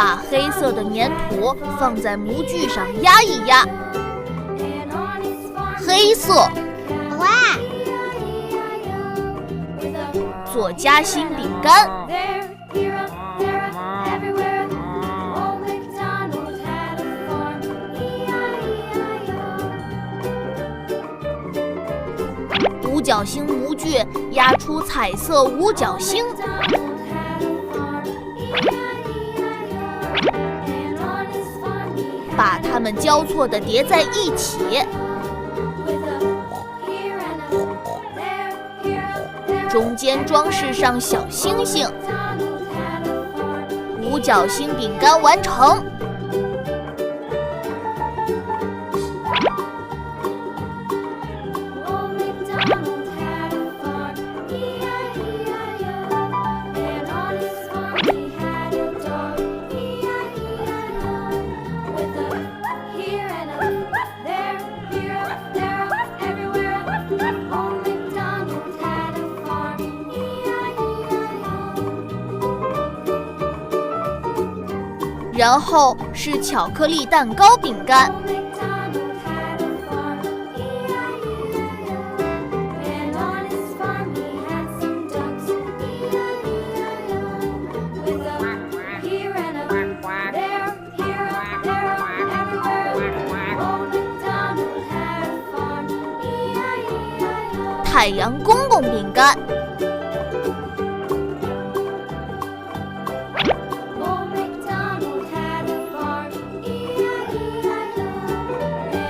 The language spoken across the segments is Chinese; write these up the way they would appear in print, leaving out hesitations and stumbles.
把黑色的粘土放在模具上压一压。黑色，哇！做夹心饼干。五角星模具压出彩色五角星，把它们交错地叠在一起，中间装饰上小星星。五角星饼干完成。然后是巧克力蛋糕饼干，太阳公公饼干。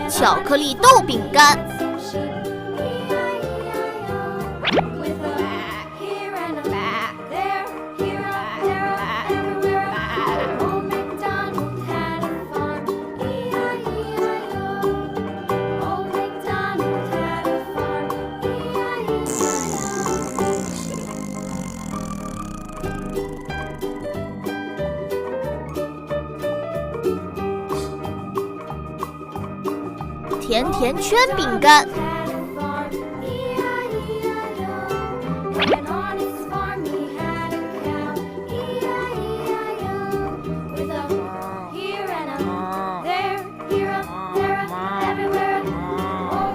巧克力豆饼干，甜甜圈饼干，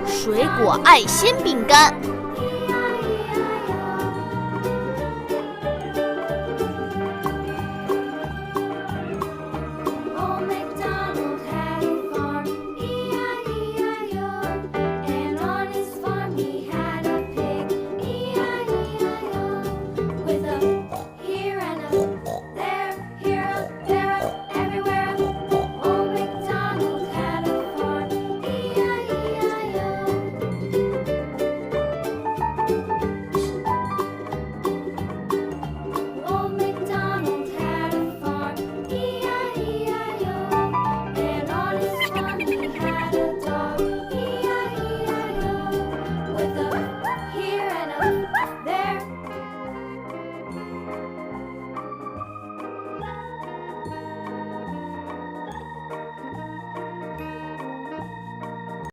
水果爱心饼干。